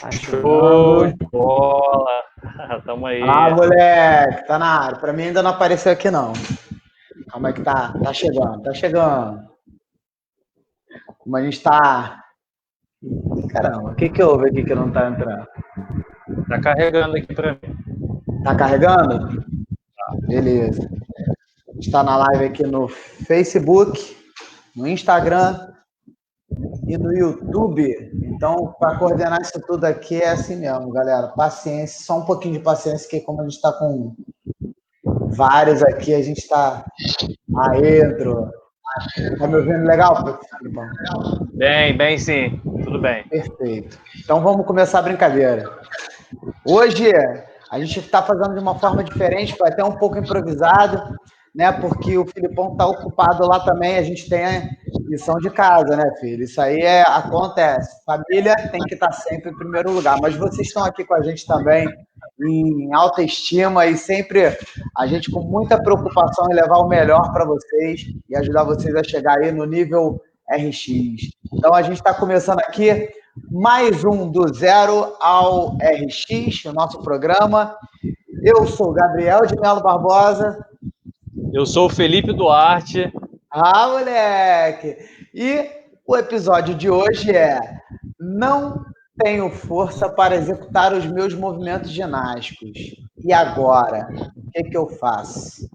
Tá Show chegando. de bola! Tamo aí. Ah, moleque, tá na área. Pra mim ainda não apareceu aqui, não. Como é que tá? Tá chegando, tá chegando. Como a gente tá... Caramba, o que que houve aqui que não tá entrando? Tá carregando aqui pra mim. Tá carregando? Beleza. A gente tá na live aqui no Facebook, no Instagram e no YouTube. Então, para coordenar isso tudo aqui é assim mesmo, galera. Paciência, só um pouquinho de paciência, que como a gente tá com vários aqui, a gente tá... Aí, entrou. Tá me ouvindo legal, Filipão? Bem sim. Tudo bem. Perfeito. Então vamos começar a brincadeira. Hoje a gente está fazendo de uma forma diferente, foi até um pouco improvisado, né? Porque o Filipão está ocupado lá também, a gente tem a lição de casa, né, filho? Isso aí acontece. Família tem que estar sempre em primeiro lugar. Mas vocês estão aqui com a gente também em alta estima e sempre a gente com muita preocupação em levar o melhor para vocês e ajudar vocês a chegar aí no nível RX. Então a gente está começando aqui mais um do Zero ao RX, o nosso programa. Eu sou o Gabriel de Melo Barbosa. Eu sou o Felipe Duarte. Ah, moleque! E o episódio de hoje é: não tenho força para executar os meus movimentos ginásticos. E agora? O que eu faço?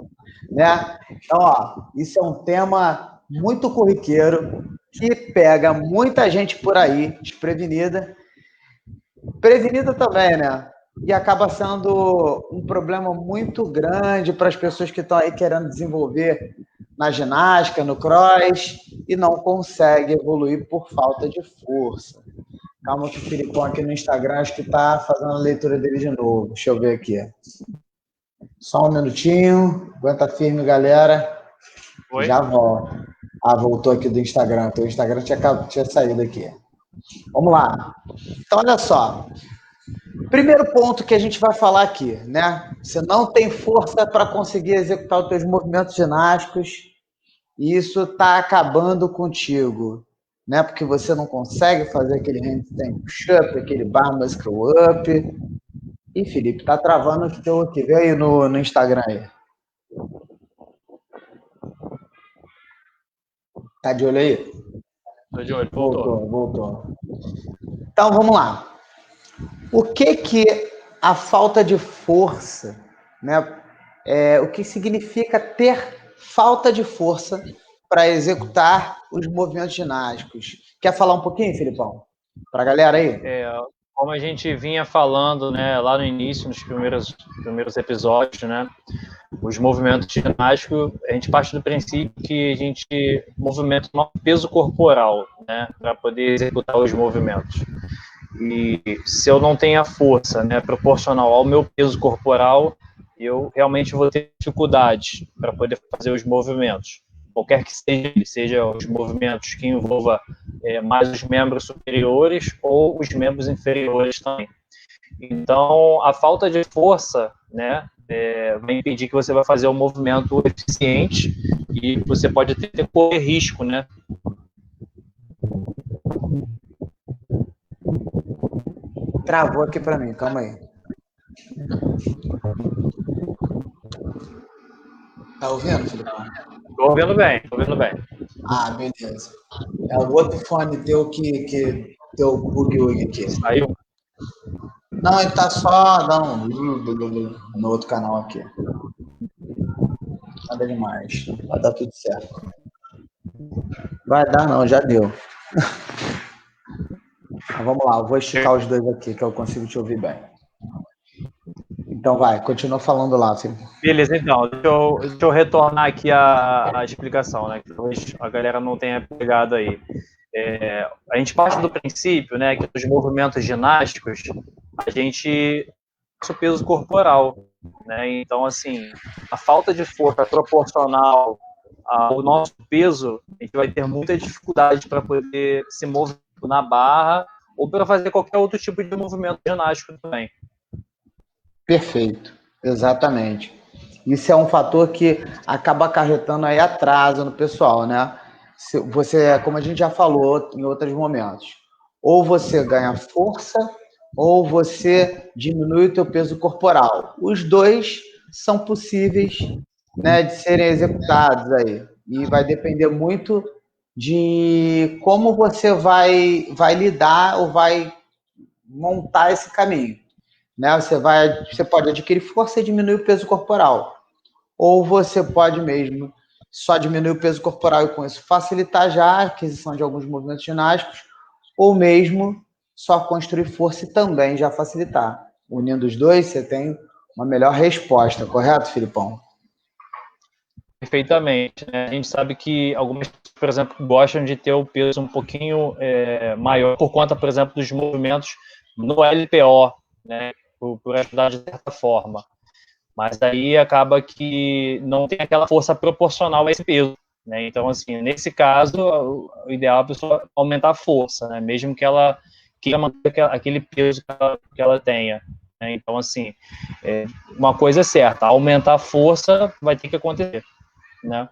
Né? Então, ó, isso é um tema muito corriqueiro que pega muita gente por aí desprevenida. Prevenida também, né? E acaba sendo um problema muito grande para as pessoas que estão aí querendo desenvolver na ginástica, no cross, e não consegue evoluir por falta de força. Calma que o Filipão aqui no Instagram acho que está fazendo a leitura dele de novo. Deixa eu ver aqui. Só um minutinho. Aguenta firme, galera. Oi? Já volto. Ah, voltou aqui do Instagram. Teu Instagram tinha saído aqui. Vamos lá. Então, olha só. Primeiro ponto que a gente vai falar aqui, né? Você não tem força para conseguir executar os seus movimentos ginásticos e isso está acabando contigo, né? Porque você não consegue fazer aquele handstand push-up, aquele bar muscle up. Ih, Felipe, tá travando o teu aqui. Vê aí no Instagram aí. Tá de olho aí? Tô de olho, voltou. Voltou. Então, vamos lá. O que a falta de força, né? O que significa ter falta de força para executar os movimentos ginásticos? Quer falar um pouquinho, Filipão? Para a galera aí? Como a gente vinha falando, né, lá no início, nos primeiros episódios, né, os movimentos ginásticos, a gente parte do princípio que a gente movimenta o nosso peso corporal, né, para poder executar os movimentos. E se eu não tenho a força, né, proporcional ao meu peso corporal, eu realmente vou ter dificuldade para poder fazer os movimentos. Qualquer que seja os movimentos que envolva mais os membros superiores ou os membros inferiores também. Então, a falta de força, né, vai impedir que você vai fazer um movimento eficiente e você pode ter correr risco, né? Travou aqui para mim, calma aí. Tá ouvindo, Filipão? Tô ouvindo bem. Ah, beleza. É o outro fone teu que deu bug aqui. Saiu? Não, ele tá só dando no outro canal aqui. Nada demais. Vai dar tudo certo. Vai dar não, já deu. Então, vamos lá, eu vou esticar os dois aqui, que eu consigo te ouvir bem. Então vai, continua falando lá, filho. Beleza, então, deixa eu retornar aqui a explicação, né, que talvez a galera não tenha pegado aí. A gente parte do princípio, né, que nos movimentos ginásticos, a gente o peso corporal, né, então, assim, a falta de força proporcional ao nosso peso, a gente vai ter muita dificuldade para poder se mover na barra ou para fazer qualquer outro tipo de movimento ginástico também. Perfeito, exatamente. Isso é um fator que acaba acarretando aí atraso no pessoal, né? Você, como a gente já falou em outros momentos, ou você ganha força ou você diminui o teu peso corporal. Os dois são possíveis, né, de serem executados aí. E vai depender muito de como você vai lidar ou vai montar esse caminho. Né? Você pode adquirir força e diminuir o peso corporal. Ou você pode mesmo só diminuir o peso corporal e com isso facilitar já a aquisição de alguns movimentos ginásticos, ou mesmo só construir força e também já facilitar. Unindo os dois, você tem uma melhor resposta, correto, Filipão? Perfeitamente, né? A gente sabe que algumas pessoas, por exemplo, gostam de ter o peso um pouquinho maior por conta, por exemplo, dos movimentos no LPO, né? Por ajudar de certa forma. Mas aí acaba que não tem aquela força proporcional a esse peso, né? Então, assim, nesse caso, o ideal é a pessoa aumentar a força, né? Mesmo que ela queira manter aquele peso que ela tenha. Né? Então, assim, uma coisa é certa, aumentar a força vai ter que acontecer, né?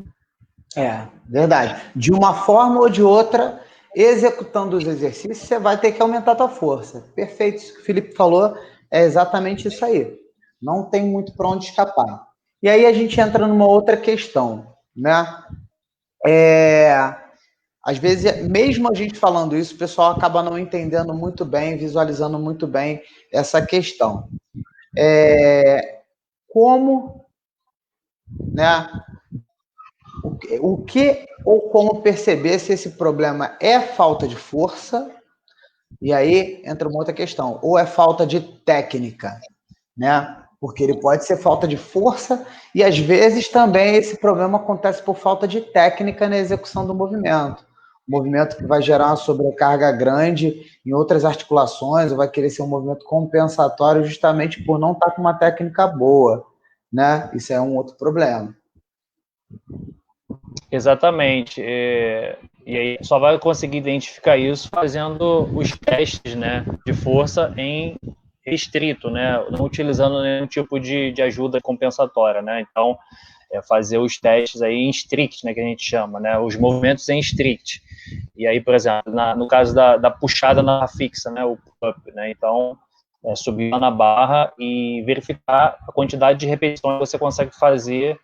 Verdade. De uma forma ou de outra, executando os exercícios, você vai ter que aumentar a tua força. Perfeito, isso que o Felipe falou, é exatamente isso aí. Não tem muito para onde escapar. E aí a gente entra numa outra questão, né? Às vezes, mesmo a gente falando isso, o pessoal acaba não entendendo muito bem, visualizando muito bem essa questão. Como, né? O que ou como perceber se esse problema é falta de força? E aí entra uma outra questão, ou é falta de técnica, né? Porque ele pode ser falta de força e às vezes também esse problema acontece por falta de técnica na execução do movimento. Um movimento que vai gerar uma sobrecarga grande em outras articulações, ou vai querer ser um movimento compensatório justamente por não estar com uma técnica boa, né? Isso é um outro problema. Exatamente. E aí só vai conseguir identificar isso fazendo os testes, né, de força em restrito, né, não utilizando nenhum tipo de ajuda compensatória, né. Então, fazer os testes aí em strict, né, que a gente chama, né, os movimentos em strict. E aí, por exemplo, no caso da puxada na fixa, né, o pull-up, né, então subir na barra e verificar a quantidade de repetições que você consegue fazer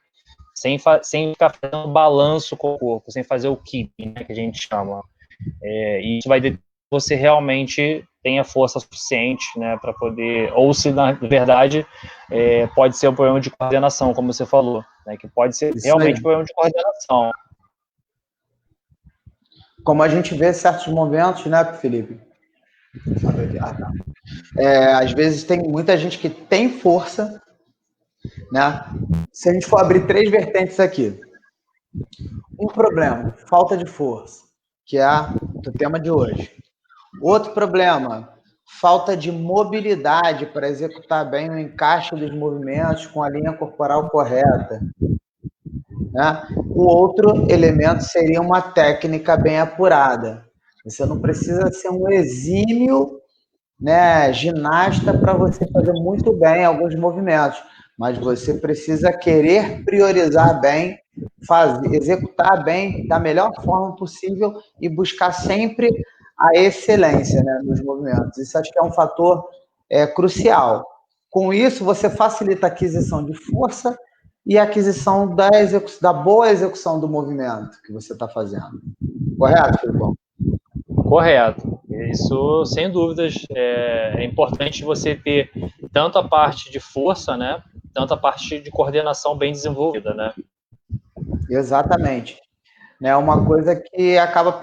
sem ficar fazendo balanço com o corpo, sem fazer o keeping, né, que a gente chama. E isso vai determinar se você realmente tenha força suficiente, né, para poder, ou se na verdade pode ser um problema de coordenação, como você falou, né, que pode ser Isso realmente aí. problema de coordenação. Como a gente vê certos momentos, né, Felipe? Às vezes tem muita gente que tem força, né? Se a gente for abrir 3 vertentes aqui, um problema, falta de força, que é o tema de hoje. Outro problema, falta de mobilidade para executar bem o encaixe dos movimentos com a linha corporal correta. Né? O outro elemento seria uma técnica bem apurada. Você não precisa ser um exímio, né, ginasta para você fazer muito bem alguns movimentos, mas você precisa querer priorizar bem, executar bem da melhor forma possível e buscar sempre a excelência, né, nos movimentos. Isso acho que é um fator crucial. Com isso, você facilita a aquisição de força e a aquisição da boa execução do movimento que você está fazendo. Correto, Filipão? Correto. Isso, sem dúvidas, é importante você ter tanto a parte de força, né, tanto a parte de coordenação bem desenvolvida, né? Exatamente. É uma coisa que acaba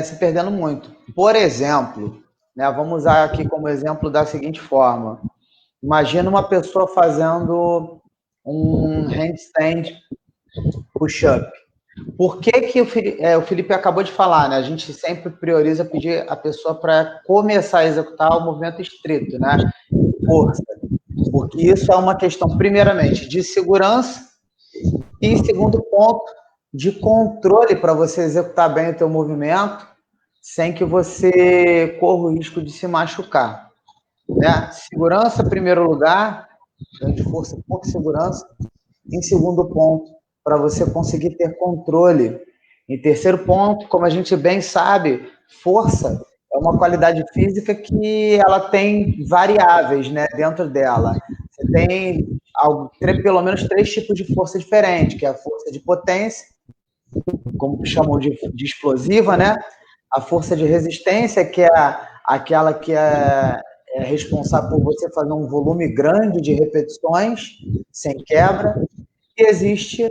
se perdendo muito. Por exemplo, né, vamos usar aqui como exemplo da seguinte forma. Imagina uma pessoa fazendo um handstand push-up. Por que o Felipe acabou de falar, né? A gente sempre prioriza pedir a pessoa para começar a executar o movimento estrito, né? Força. Porque isso é uma questão, primeiramente, de segurança e, em segundo ponto, de controle para você executar bem o teu movimento sem que você corra o risco de se machucar. Né? Segurança, em primeiro lugar, ganho de força por segurança. Em segundo ponto, para você conseguir ter controle. Em terceiro ponto, como a gente bem sabe, força é uma qualidade física que ela tem variáveis, né, dentro dela. Você tem pelo menos 3 tipos de força diferentes, que é a força de potência, como chamam de explosiva, né? A força de resistência, que é aquela que é responsável por você fazer um volume grande de repetições sem quebra. E existe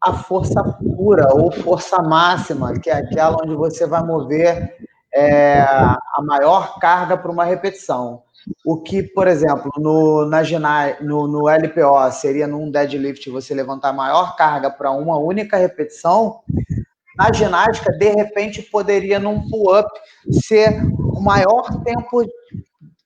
a força pura ou força máxima, que é aquela onde você vai mover a maior carga para uma repetição. O que, por exemplo, no LPO seria num deadlift você levantar a maior carga para uma única repetição, na ginástica, de repente, poderia num pull-up ser o maior tempo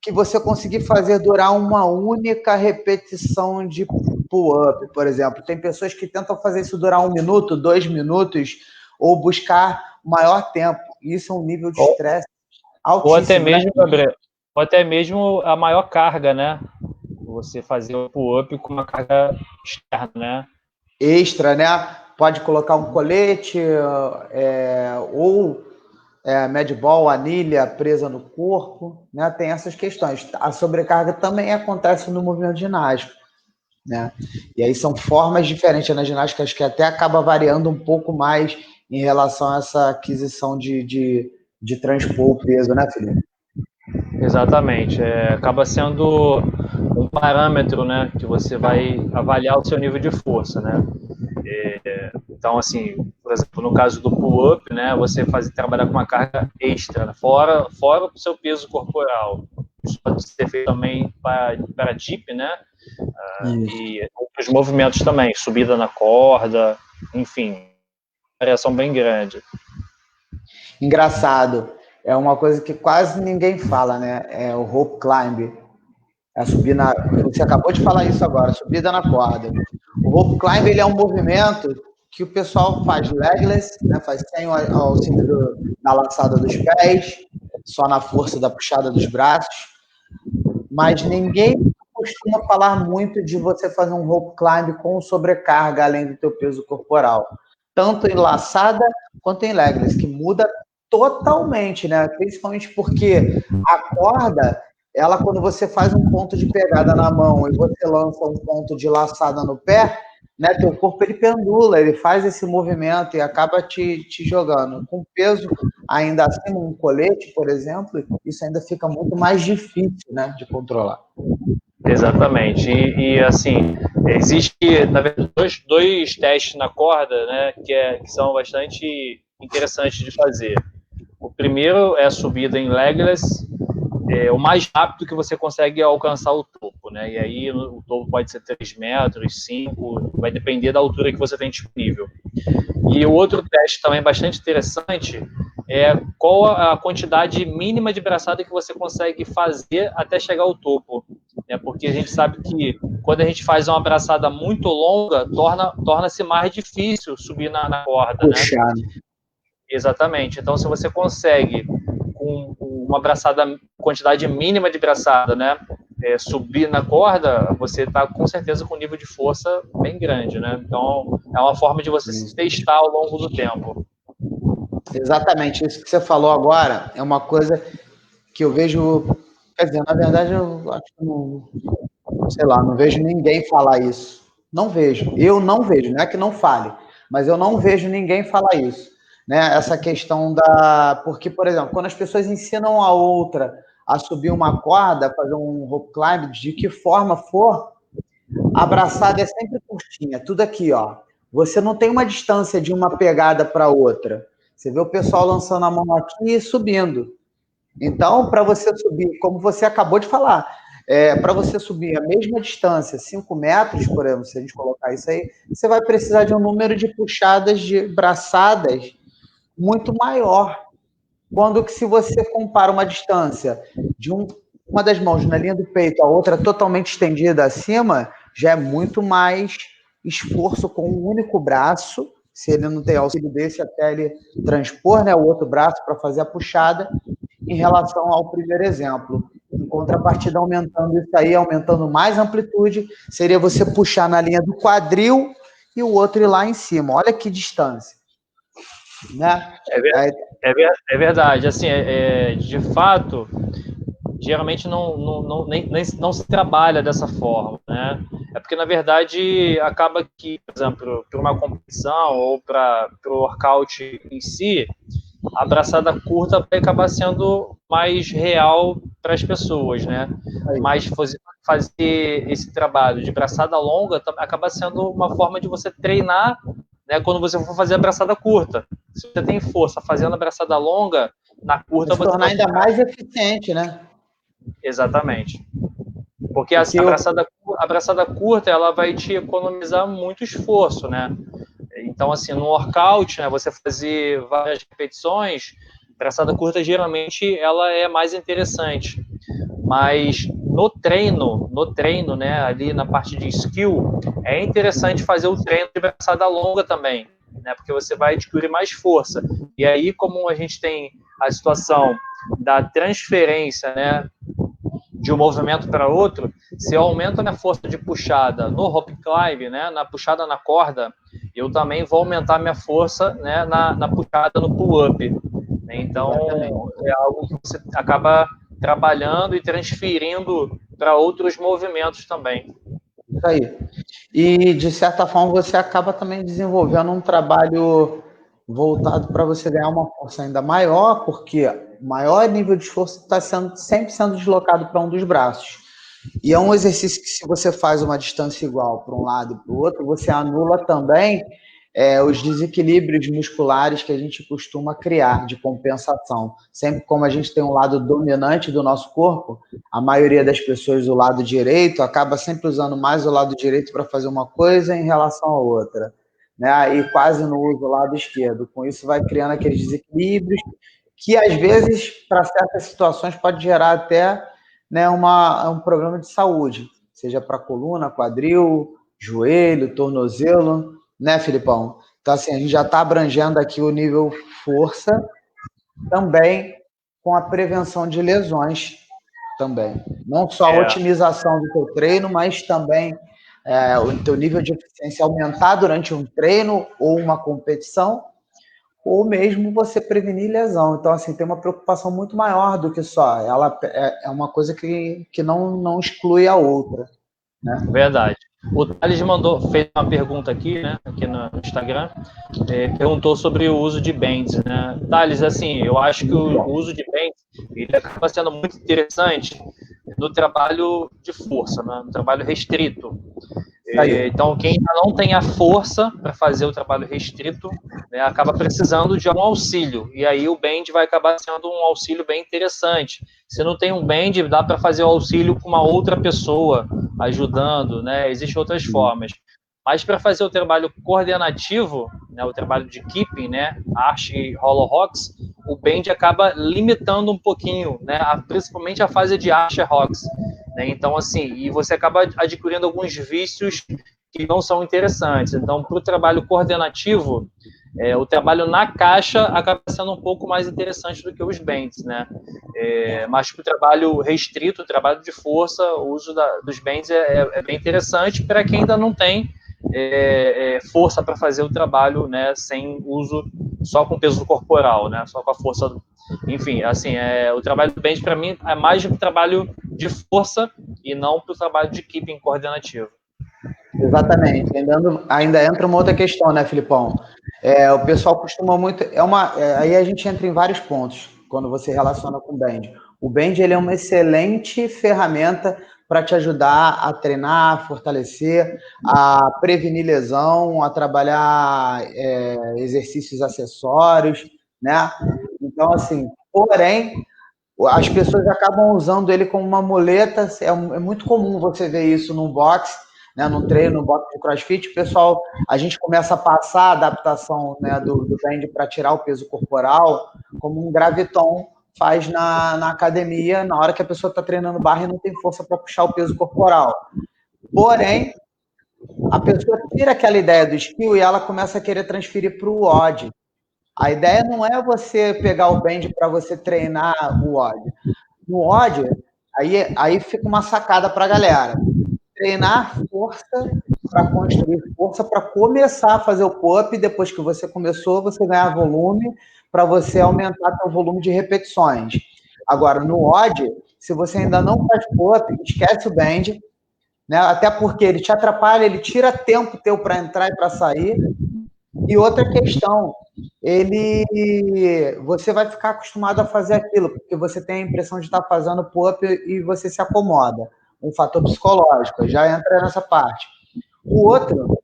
que você conseguir fazer durar uma única repetição de pull-up, por exemplo. Tem pessoas que tentam fazer isso durar 1 minuto, 2 minutos, ou buscar maior tempo. Isso é um nível de estresse altíssimo. Ou até mesmo, né? Gabriel, ou até mesmo a maior carga, né? Você fazer o pull-up com uma carga externa, né? Extra, né? Pode colocar um colete ou medball, anilha presa no corpo, né? Tem essas questões. A sobrecarga também acontece no movimento ginástico, né? E aí são formas diferentes na ginástica, acho que até acaba variando um pouco mais em relação a essa aquisição de transpor o peso, né, Felipe? Exatamente. Acaba sendo um parâmetro, né, que você vai avaliar o seu nível de força, né? Então, assim, por exemplo, no caso do pull-up, né, você trabalhar com uma carga extra, né, fora o seu peso corporal. Isso pode ser feito também para dip, né? E outros movimentos também, subida na corda, enfim, variação bem grande. Engraçado, é uma coisa que quase ninguém fala, né? É o rope climb. Você acabou de falar isso agora, subida na corda. O rope climb, ele é um movimento que o pessoal faz legless, né? Faz sem o auxílio da laçada dos pés, só na força da puxada dos braços. Mas ninguém costuma falar muito de você fazer um rope climb com sobrecarga, além do teu peso corporal. Tanto em laçada quanto em legless, que muda totalmente, né? Principalmente porque a corda, ela, quando você faz um ponto de pegada na mão e você lança um ponto de laçada no pé, né? Teu corpo, ele pendula, ele faz esse movimento e acaba te jogando. Com peso ainda assim, um colete, por exemplo, isso ainda fica muito mais difícil, né, de controlar. Exatamente. E assim, existe, na verdade, dois testes na corda, né, que são bastante interessantes de fazer. O primeiro é a subida em legless, o mais rápido que você consegue alcançar o topo, né? E aí o topo pode ser 3 metros, 5, vai depender da altura que você tem disponível. E o outro teste também bastante interessante é qual a quantidade mínima de braçada que você consegue fazer até chegar ao topo. Porque a gente sabe que quando a gente faz uma braçada muito longa, torna-se mais difícil subir na corda. Puxar. Né? Exatamente. Então, se você consegue, com uma braçada, quantidade mínima de braçada, né, subir na corda, você está com certeza com um nível de força bem grande, né? Então, é uma forma de você se testar ao longo do tempo. Exatamente. Isso que você falou agora é uma coisa que eu vejo... Quer dizer, na verdade, eu acho que não vejo ninguém falar isso. Não vejo. Eu não vejo. Não é que não fale, mas eu não vejo ninguém falar isso. Né? Essa questão da... Porque, por exemplo, quando as pessoas ensinam a outra a subir uma corda, fazer um rope climb, de que forma for, a braçada é sempre curtinha, tudo aqui, ó. Você não tem uma distância de uma pegada para outra. Você vê o pessoal lançando a mão aqui e subindo. Então, para você subir, como você acabou de falar, para você subir a mesma distância, 5 metros, por exemplo, se a gente colocar isso aí, você vai precisar de um número de puxadas de braçadas muito maior. Quando que se você compara uma distância de uma das mãos na linha do peito, a outra totalmente estendida acima, já é muito mais esforço com um único braço, se ele não tem auxílio desse, até ele transpor, né, o outro braço para fazer a puxada, em relação ao primeiro exemplo. Em contrapartida, aumentando isso aí, aumentando mais amplitude, seria você puxar na linha do quadril e o outro ir lá em cima. Olha que distância. né? É verdade. Assim, de fato, geralmente não se trabalha dessa forma, né? É porque, na verdade, acaba que, por exemplo, para uma competição ou para o workout em si, a braçada curta vai acabar sendo mais real para as pessoas, né? Mas fazer esse trabalho de braçada longa acaba sendo uma forma de você treinar, né, quando você for fazer a braçada curta. Se você tem força fazendo a braçada longa, na curta você tornar ainda mais eficiente, né? Exatamente. Porque a braçada curta, ela vai te economizar muito esforço, né? Então, assim, no workout, né, você fazer várias repetições, braçada curta, geralmente, ela é mais interessante. Mas no treino, né, ali na parte de skill, é interessante fazer o treino de braçada longa também, né? Porque você vai adquirir mais força. E aí, como a gente tem a situação da transferência, né, de um movimento para outro, se eu aumento a minha força de puxada no rope climb, né, na puxada na corda, eu também vou aumentar a minha força, né, na puxada no pull-up. Então, é algo que você acaba trabalhando e transferindo para outros movimentos também. Isso aí. E, de certa forma, você acaba também desenvolvendo um trabalho voltado para você ganhar uma força ainda maior, porque o maior nível de esforço está sempre sendo deslocado para um dos braços. E é um exercício que, se você faz uma distância igual para um lado e para o outro, você anula também os desequilíbrios musculares que a gente costuma criar de compensação. Sempre como a gente tem um lado dominante do nosso corpo, a maioria das pessoas, o lado direito, acaba sempre usando mais o lado direito para fazer uma coisa em relação à outra, né? E quase não usa o lado esquerdo. Com isso, vai criando aqueles desequilíbrios que, às vezes, para certas situações, pode gerar até, né, um problema de saúde, seja para coluna, quadril, joelho, tornozelo, né, Filipão? Então, assim, a gente já está abrangendo aqui o nível força, também com a prevenção de lesões também. Não só a otimização do teu treino, mas também o teu nível de eficiência aumentar durante um treino ou uma competição, ou mesmo você prevenir lesão. Então, assim, tem uma preocupação muito maior do que só. Ela é uma coisa que não exclui a outra, né? Verdade. O Thales fez uma pergunta aqui, né, aqui no Instagram, perguntou sobre o uso de bands, né? Thales, assim, eu acho que o uso de bands ele acaba sendo muito interessante no trabalho de força, né, no trabalho restrito. Então, quem ainda não tem a força para fazer o trabalho restrito, né, acaba precisando de um auxílio. E aí o band vai acabar sendo um auxílio bem interessante. Se não tem um band, dá para fazer o auxílio com uma outra pessoa ajudando, né? Existem outras formas. Mas para fazer o trabalho coordenativo, né, o trabalho de keeping, né, Arch e Hollow Rocks, o band acaba limitando um pouquinho, né, principalmente a fase de Arch e Rocks. Né? Então, assim, e você acaba adquirindo alguns vícios que não são interessantes. Então, para o trabalho coordenativo, o trabalho na caixa acaba sendo um pouco mais interessante do que os bands, né? Mas para o trabalho restrito, o trabalho de força, o uso dos bands é bem interessante para quem ainda não tem força para fazer o trabalho, né, sem uso, só com peso corporal, né, só com a força. Enfim, assim, o trabalho do band para mim é mais um trabalho de força e não para o trabalho de keeping coordenativo. Exatamente. Ainda entra uma outra questão, né, Filipão? O pessoal costuma muito. Aí a gente entra em vários pontos quando você relaciona com o band. O band ele é uma excelente ferramenta para te ajudar a treinar, a fortalecer, a prevenir lesão, a trabalhar exercícios acessórios, né? Então, assim, porém, as pessoas acabam usando ele como uma muleta. É muito comum você ver isso no boxe, né, no treino, no boxe de crossfit. Pessoal, a gente começa a passar a adaptação, né, do band para tirar o peso corporal, como um graviton faz na academia, na hora que a pessoa está treinando barra e não tem força para puxar o peso corporal. Porém, a pessoa tira aquela ideia do skill e ela começa a querer transferir para o WOD. A ideia não é você pegar o band para você treinar o WOD. No WOD, aí fica uma sacada para a galera. Treinar força para construir força, para começar a fazer o pull-up, e depois que você começou, você ganhar volume, para você aumentar seu volume de repetições. Agora, no odd, se você ainda não faz pull-up, esquece o band, né? Até porque ele te atrapalha, ele tira tempo teu para entrar e para sair. E outra questão, você vai ficar acostumado a fazer aquilo, porque você tem a impressão de estar fazendo pull-up e você se acomoda. Um fator psicológico, já entra nessa parte. O outro,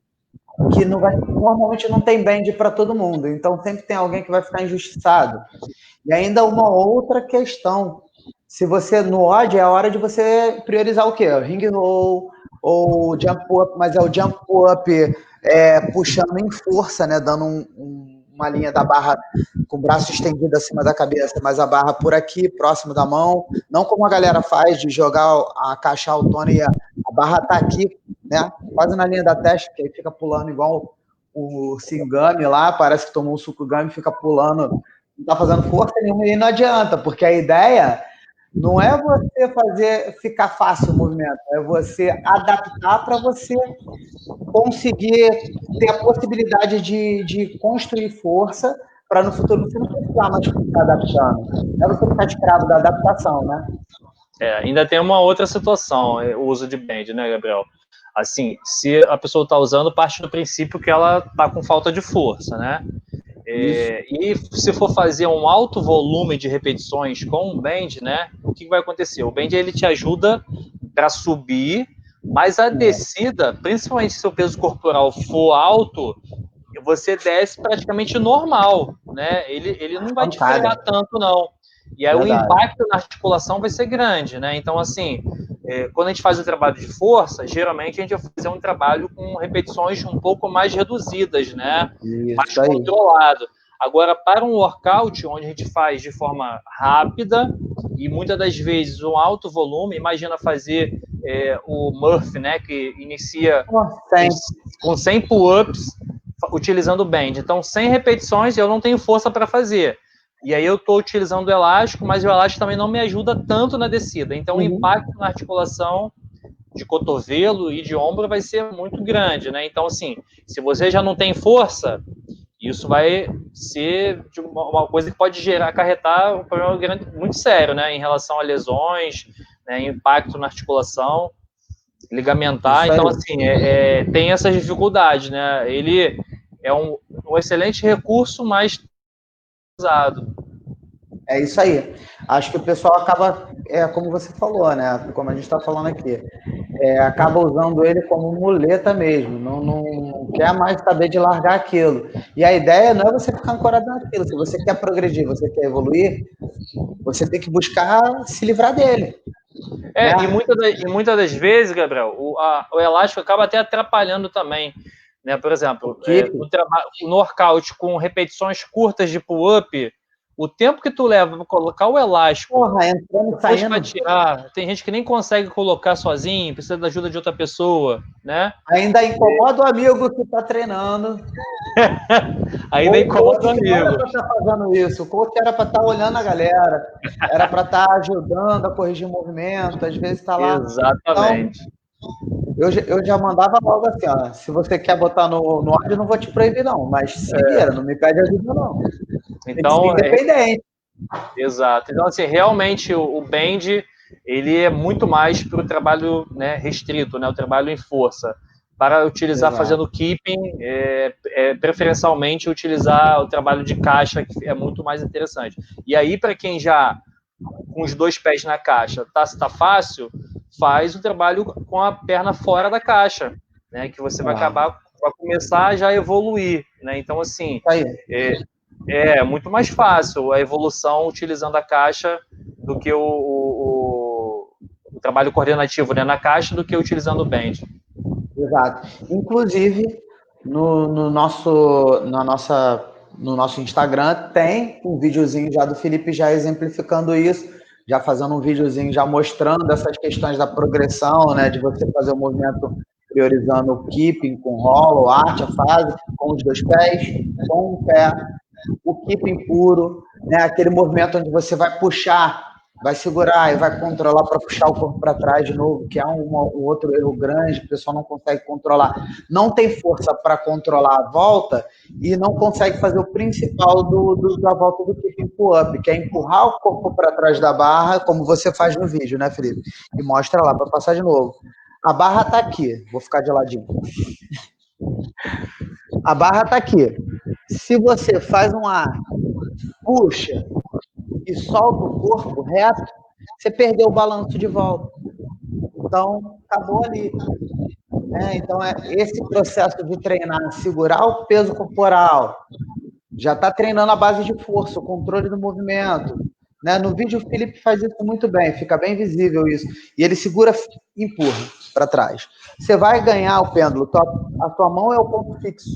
que normalmente não tem band para todo mundo, então sempre tem alguém que vai ficar injustiçado. E ainda uma outra questão, se você, no odd, é a hora de você priorizar o quê? O ring roll ou jump up, mas é o jump up puxando em força, né? Dando uma linha da barra com o braço estendido acima da cabeça, mas a barra por aqui, próximo da mão. Não como a galera faz, de jogar a caixa autona e a barra tá aqui, né? Quase na linha da testa, que aí fica pulando igual o Singami lá, parece que tomou um Sukugami, fica pulando, não tá fazendo força nenhuma e não adianta, porque a ideia não é você ficar fácil o movimento, é você adaptar para você conseguir ter a possibilidade de construir força para no futuro você não precisar mais ficar adaptando. Não é você ficar escravo da adaptação, né? Ainda tem uma outra situação, o uso de band, né, Gabriel? Assim, se a pessoa está usando, parte do princípio que ela está com falta de força, né? E se for fazer um alto volume de repetições com o band, né? O que vai acontecer? O band ele te ajuda para subir, mas a descida, principalmente se o peso corporal for alto, você desce praticamente normal, né? Ele não vai te frear tanto, não. E aí o impacto na articulação vai ser grande, né? Então, assim, quando a gente faz o trabalho de força, geralmente a gente vai fazer um trabalho com repetições um pouco mais reduzidas, né? Mais controlado. Agora, para um workout, onde a gente faz de forma rápida e muitas das vezes um alto volume, imagina fazer o Murphy, né? Que inicia com 100 pull-ups utilizando o band. Então, 100 repetições eu não tenho força para fazer. E aí eu estou utilizando o elástico, mas o elástico também não me ajuda tanto na descida. Então, o impacto na articulação de cotovelo e de ombro vai ser muito grande, né? Então, assim, se você já não tem força, isso vai ser uma coisa que pode acarretar um problema grande, muito sério, né? Em relação a lesões, né? Impacto na articulação ligamentar. Então, assim, tem essas dificuldades, né? Ele é um excelente recurso, mas usado. É isso aí. Acho que o pessoal acaba, como você falou, né? Como a gente está falando aqui, acaba usando ele como muleta mesmo, não quer mais saber de largar aquilo. E a ideia não é você ficar ancorado naquilo. Se você quer progredir, você quer evoluir, você tem que buscar se livrar dele. Né? E muitas das vezes, Gabriel, o elástico acaba até atrapalhando também. Né? Por exemplo, no workout com repetições curtas de pull-up, o tempo que tu leva para colocar o elástico, entrando, saindo, para tirar, tem gente que nem consegue colocar sozinho, precisa da ajuda de outra pessoa, né? Ainda incomoda o amigo que está treinando. Ainda incomoda o amigo. Não era para estar fazendo isso, o coach era para estar olhando a galera, era para estar ajudando a corrigir o movimento, às vezes está lá. Exatamente. Então, eu já mandava logo assim, ó, se você quer botar no áudio, eu não vou te proibir não, mas se vira, não me pede ajuda não. Então, independente. Exato. Então, assim, realmente o band, ele é muito mais para o trabalho, né, restrito, né, o trabalho em força. Para utilizar fazendo keeping, preferencialmente utilizar o trabalho de caixa, que é muito mais interessante. E aí, para quem já, com os 2 pés na caixa, tá fácil, faz o trabalho com a perna fora da caixa, né, que você vai começar já a evoluir, né? Então, assim, é muito mais fácil a evolução utilizando a caixa do que o trabalho coordenativo, né, na caixa do que utilizando o band. Exato. Inclusive, no nosso Instagram tem um videozinho já do Felipe já exemplificando isso, já fazendo um videozinho já mostrando essas questões da progressão, né, de você fazer o movimento priorizando o keeping com rolo, arte, a fase, com os 2 pés, com um pé, o keeping puro, né, aquele movimento onde você vai puxar vai segurar e vai controlar para puxar o corpo para trás de novo, que é um outro erro grande, o pessoal não consegue controlar. Não tem força para controlar a volta e não consegue fazer o principal da volta do keeping pull-up, que é empurrar o corpo para trás da barra, como você faz no vídeo, né, Felipe? E mostra lá, para passar de novo. A barra está aqui, vou ficar de ladinho. A barra está aqui. Se você faz um ar, puxa e solta o corpo reto, você perdeu o balanço de volta. Então, acabou ali. Então, esse processo de treinar, segurar o peso corporal, já está treinando a base de força, o controle do movimento. Né? No vídeo, o Felipe faz isso muito bem, fica bem visível isso. E ele segura e empurra para trás. Você vai ganhar o pêndulo, a tua mão é o ponto fixo.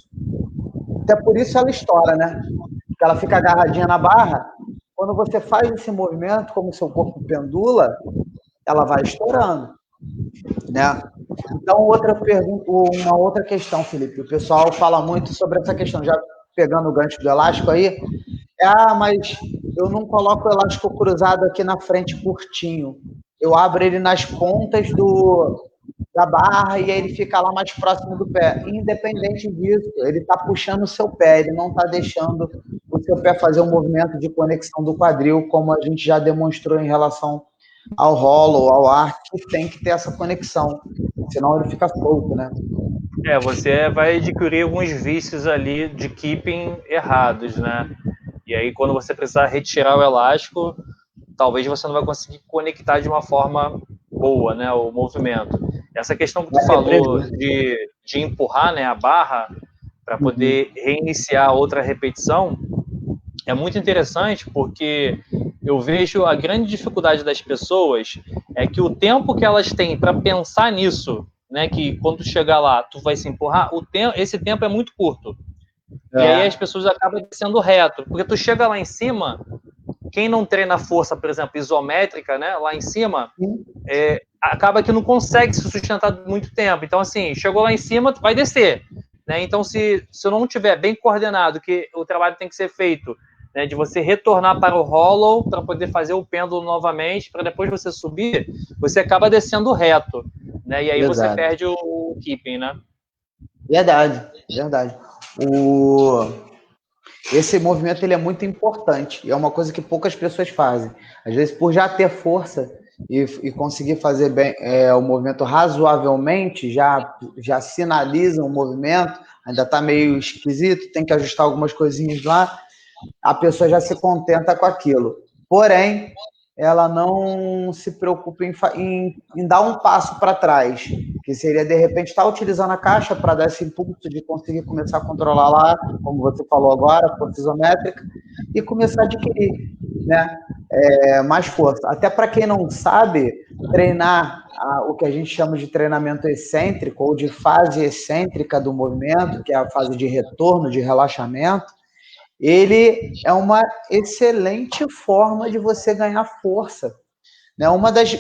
Até por isso ela estoura, né? Porque ela fica agarradinha na barra. Quando você faz esse movimento, como o seu corpo pendula, ela vai estourando, né? Então, uma outra questão, Felipe. O pessoal fala muito sobre essa questão, já pegando o gancho do elástico aí. Mas eu não coloco o elástico cruzado aqui na frente curtinho. Eu abro ele nas pontas da barra e aí ele fica lá mais próximo do pé. Independente disso, ele está puxando o seu pé, ele não está deixando o seu pé fazer um movimento de conexão do quadril, como a gente já demonstrou em relação ao hollow, ao arc, que tem que ter essa conexão, senão ele fica solto, né? Você vai adquirir alguns vícios ali de keeping errados, né? E aí, quando você precisar retirar o elástico, talvez você não vai conseguir conectar de uma forma boa, né, o movimento. Essa questão que tu falou de empurrar, né, a barra para poder reiniciar outra repetição é muito interessante, porque eu vejo a grande dificuldade das pessoas é que o tempo que elas têm para pensar nisso, né, que quando tu chegar lá, tu vai se empurrar, esse tempo é muito curto. E aí as pessoas acabam descendo reto, porque tu chega lá em cima, quem não treina força, por exemplo, isométrica, né, lá em cima, acaba que não consegue se sustentar muito tempo. Então, assim, chegou lá em cima, tu vai descer. Né? Então, se eu não tiver bem coordenado, que o trabalho tem que ser feito, né, de você retornar para o hollow, para poder fazer o pêndulo novamente, para depois você subir, você acaba descendo reto. Né? E aí você perde o keeping, né? Verdade. Esse movimento ele é muito importante e é uma coisa que poucas pessoas fazem. Às vezes, por já ter força e conseguir fazer bem o movimento razoavelmente, já sinaliza o movimento, ainda está meio esquisito, tem que ajustar algumas coisinhas lá, a pessoa já se contenta com aquilo. Porém, ela não se preocupa em dar um passo para trás, que seria, de repente, estar utilizando a caixa para dar esse impulso de conseguir começar a controlar lá, como você falou agora, força isométrica, e começar a adquirir, né, mais força. Até para quem não sabe, treinar o que a gente chama de treinamento excêntrico, ou de fase excêntrica do movimento, que é a fase de retorno, de relaxamento, ele é uma excelente forma de você ganhar força. Né? Uma das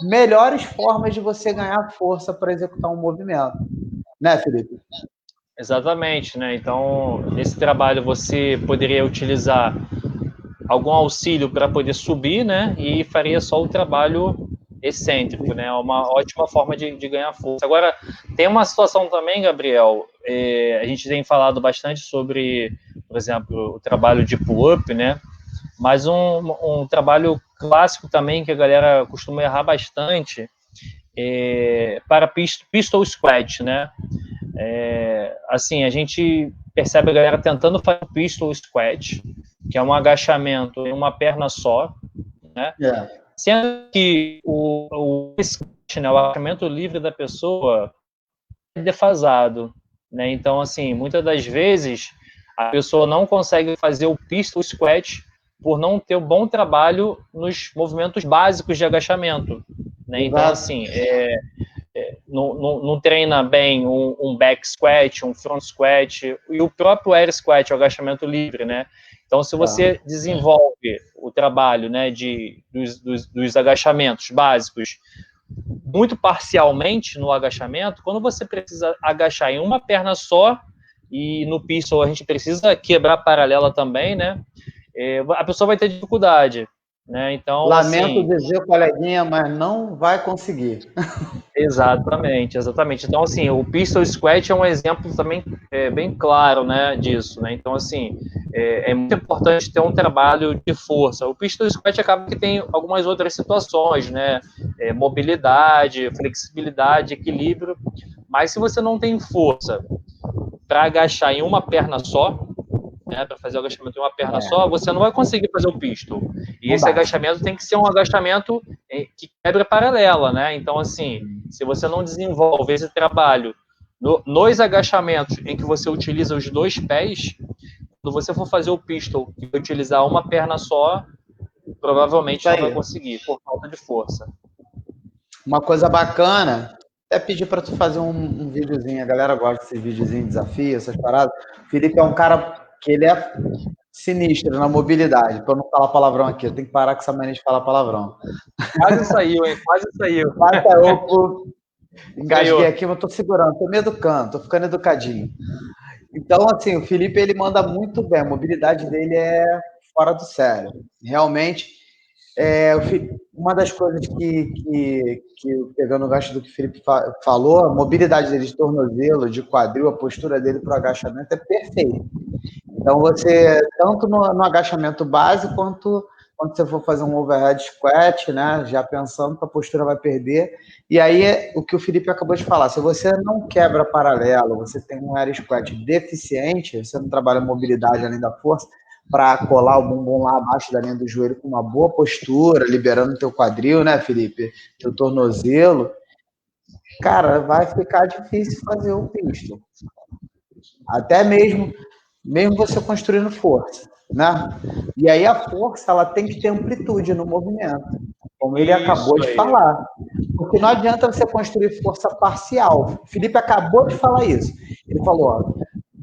melhores formas de você ganhar força para executar um movimento. Né, Felipe? Exatamente, né? Então, nesse trabalho você poderia utilizar algum auxílio para poder subir, né? E faria só o trabalho excêntrico, né? Uma ótima forma de ganhar força. Agora, tem uma situação também, Gabriel, a gente tem falado bastante sobre, por exemplo, o trabalho de pull-up, né? Mas um trabalho clássico também que a galera costuma errar bastante para pistol squat, né? Assim, a gente percebe a galera tentando fazer pistol squat, que é um agachamento em uma perna só, né? Sendo que o agachamento livre da pessoa é defasado, né? Então, assim, muitas das vezes a pessoa não consegue fazer o pistol squat por não ter um bom trabalho nos movimentos básicos de agachamento, né? Então, assim, não treina bem um back squat, um front squat e o próprio air squat, o agachamento livre, né? Então, se você desenvolve o trabalho, né, dos agachamentos básicos muito parcialmente no agachamento, quando você precisa agachar em uma perna só, e no pistol a gente precisa quebrar a paralela também, né? A pessoa vai ter dificuldade. né? Então, Lamento assim, dizer, coleguinha, mas não vai conseguir. exatamente. Então, assim, o pistol squat é um exemplo também bem claro, né, disso, né? Então, assim, é muito importante ter um trabalho de força. O pistol squat acaba que tem algumas outras situações, né? Mobilidade, flexibilidade, equilíbrio. Mas se você não tem força para agachar em uma perna só, né, para fazer o agachamento em uma perna só, você não vai conseguir fazer o pistol. E Não esse dá. agachamento tem que ser um agachamento que quebra paralela, né? Então, assim, se você não desenvolve esse trabalho nos agachamentos em que você utiliza os dois pés, quando você for fazer o pistol e utilizar uma perna só, provavelmente Isso não vai aí. conseguir, por falta de força. Uma coisa bacana, até pedir para tu fazer um videozinho. A galera gosta desse videozinho, desafio, essas paradas. O Felipe é um cara que ele é sinistro na mobilidade. Para não falar palavrão aqui, eu tenho que parar com essa mania de falar palavrão. Quase saiu, hein? Quase saiu. Eu engasguei Ganhou. aqui, mas estou segurando, estou me educando, estou ficando educadinho. Então, assim, o Felipe ele manda muito bem, a mobilidade dele é fora do sério. Realmente, uma das coisas pegando o gancho do que o Felipe falou, a mobilidade dele de tornozelo, de quadril, a postura dele para o agachamento é perfeita. Então, você, tanto no agachamento base, quanto quando você for fazer um overhead squat, né, já pensando que a postura vai perder. E aí, o que o Felipe acabou de falar, se você não quebra paralelo, você tem um air squat deficiente, você não trabalha mobilidade além da força, para colar o bumbum lá abaixo da linha do joelho com uma boa postura, liberando teu quadril, né, Felipe? Teu tornozelo. Cara, vai ficar difícil fazer o pistol. Até mesmo você construindo força, né? E aí a força ela tem que ter amplitude no movimento, como ele Isso acabou de aí. falar. Porque não adianta você construir força parcial. O Felipe acabou de falar isso. Ele falou, ó,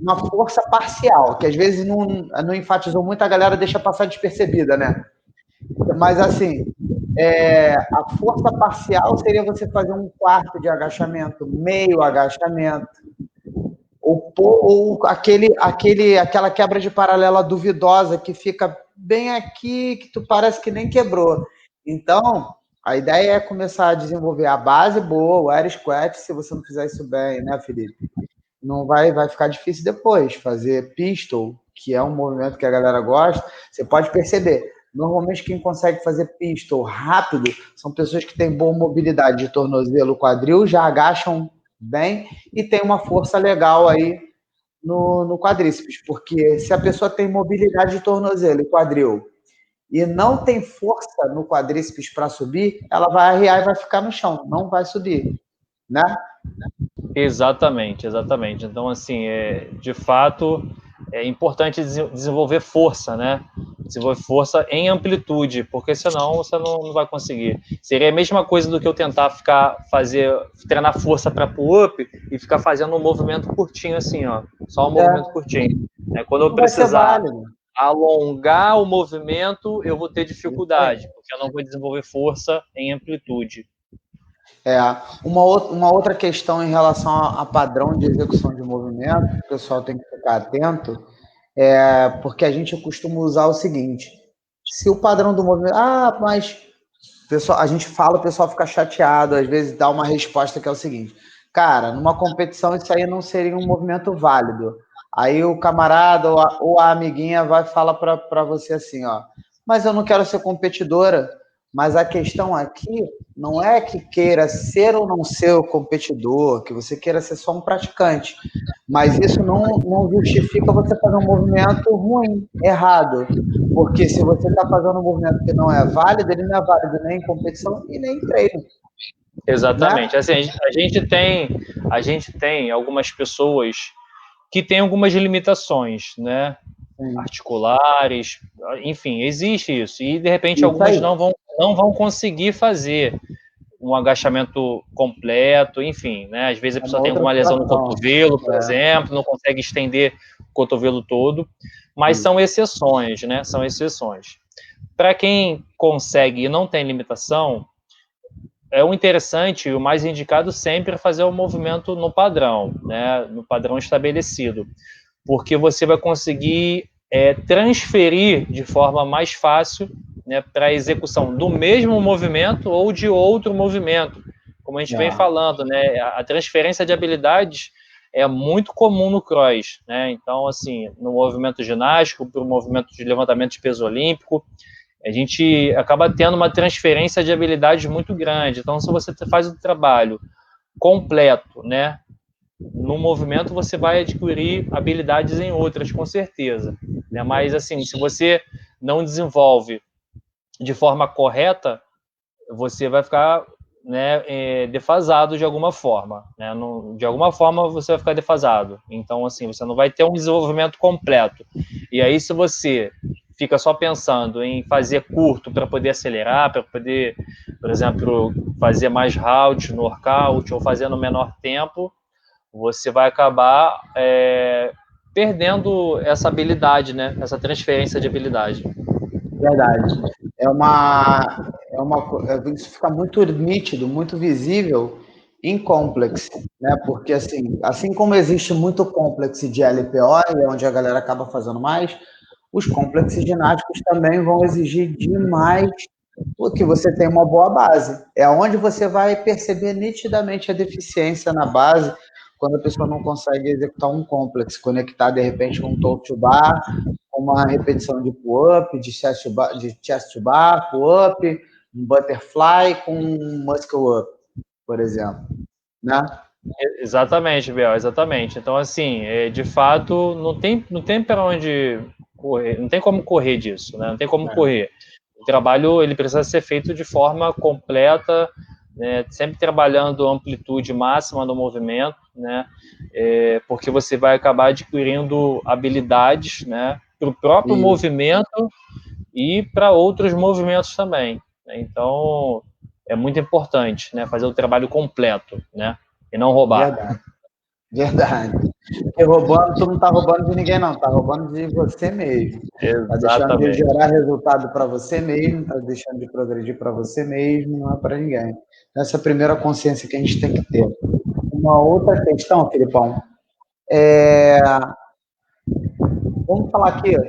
uma força parcial, que às vezes não enfatizou muito, a galera deixa passar despercebida, né? Mas assim, a força parcial seria você fazer um quarto de agachamento, meio agachamento, ou aquela quebra de paralela duvidosa que fica bem aqui, que tu parece que nem quebrou. Então, a ideia é começar a desenvolver a base boa, o air squat, se você não fizer isso bem, né, Felipe? Não vai ficar difícil depois. Fazer pistol, que é um movimento que a galera gosta, você pode perceber. Normalmente quem consegue fazer pistol rápido são pessoas que têm boa mobilidade de tornozelo, quadril, já agacham bem e tem uma força legal aí no quadríceps, porque se a pessoa tem mobilidade de tornozelo e quadril e não tem força no quadríceps para subir, ela vai arriar e vai ficar no chão, não vai subir, né? Exatamente. Então, assim, de fato, é importante desenvolver força, né? Desenvolver força em amplitude, porque senão você não vai conseguir. Seria a mesma coisa do que eu tentar treinar força para pull-up e ficar fazendo um movimento curtinho assim, ó, só um movimento curtinho. Quando eu Não vai ser precisar válido. alongar o movimento, eu vou ter dificuldade, porque eu não vou desenvolver força em amplitude. Uma outra questão em relação a padrão de execução de movimento, que o pessoal tem que ficar atento, porque a gente costuma usar o seguinte: se o padrão do movimento. Mas pessoal, a gente fala, o pessoal fica chateado, às vezes dá uma resposta que é o seguinte: cara, numa competição isso aí não seria um movimento válido. Aí o camarada ou a amiguinha vai falar para você assim, ó, mas eu não quero ser competidora. Mas a questão aqui não é que queira ser ou não ser o competidor, que você queira ser só um praticante. Mas isso não justifica você fazer um movimento ruim, errado. Porque se você está fazendo um movimento que não é válido, ele não é válido nem em competição e nem em treino. Exatamente. Né? Assim, a gente tem algumas pessoas que têm algumas limitações, né? Sim. Articulares, enfim, existe isso. E de repente Isso algumas aí. não vão conseguir fazer um agachamento completo, enfim, né? Às vezes a É uma pessoa tem outra alguma lesão no situação. cotovelo, por exemplo, não consegue estender o cotovelo todo, mas são exceções, né? São exceções. Para quem consegue e não tem limitação, o interessante e o mais indicado sempre é fazer o movimento no padrão, né? No padrão estabelecido, porque você vai conseguir transferir de forma mais fácil né, para a execução do mesmo movimento ou de outro movimento. Como a gente vem falando, né, a transferência de habilidades é muito comum no cross, né? Então, assim, no movimento ginástico, para o movimento de levantamento de peso olímpico, a gente acaba tendo uma transferência de habilidades muito grande. Então, se você faz o trabalho completo, né, no movimento, você vai adquirir habilidades em outras, com certeza, né? Mas, assim, se você não desenvolve de forma correta, você vai ficar, né, defasado de alguma forma, né? De alguma forma você vai ficar defasado. Então, assim, você não vai ter um desenvolvimento completo. E aí, se você fica só pensando em fazer curto para poder acelerar, para poder, por exemplo, fazer mais route no workout ou fazer no menor tempo, você vai acabar perdendo essa habilidade, né? Essa transferência de habilidade. Verdade. Isso fica muito nítido, muito visível em complex, né? Porque assim como existe muito complex de LPO, é onde a galera acaba fazendo mais, os complexos ginásticos também vão exigir demais porque você tem uma boa base. É onde você vai perceber nitidamente a deficiência na base quando a pessoa não consegue executar um complexo, conectar de repente com um toe to bar, uma repetição de pull-up, de chest to bar, pull-up, um butterfly com um muscle up, por exemplo, né? Exatamente, Biel, exatamente. Então, assim, de fato, não tem para onde correr, não tem como correr disso, né? Não tem como correr. O trabalho, ele precisa ser feito de forma completa, né? Sempre trabalhando amplitude máxima no movimento, né? Porque você vai acabar adquirindo habilidades, né? Para o próprio movimento e para outros movimentos também, né? Então, é muito importante, né? Fazer o trabalho completo, né? E não roubar. Verdade. Porque roubando, tu não tá roubando de ninguém, não. Tá roubando de você mesmo. Tá deixando de gerar resultado para você mesmo, tá deixando de progredir para você mesmo, não é para ninguém. Essa é a primeira consciência que a gente tem que ter. Uma outra questão, Filipão, vamos falar aqui, a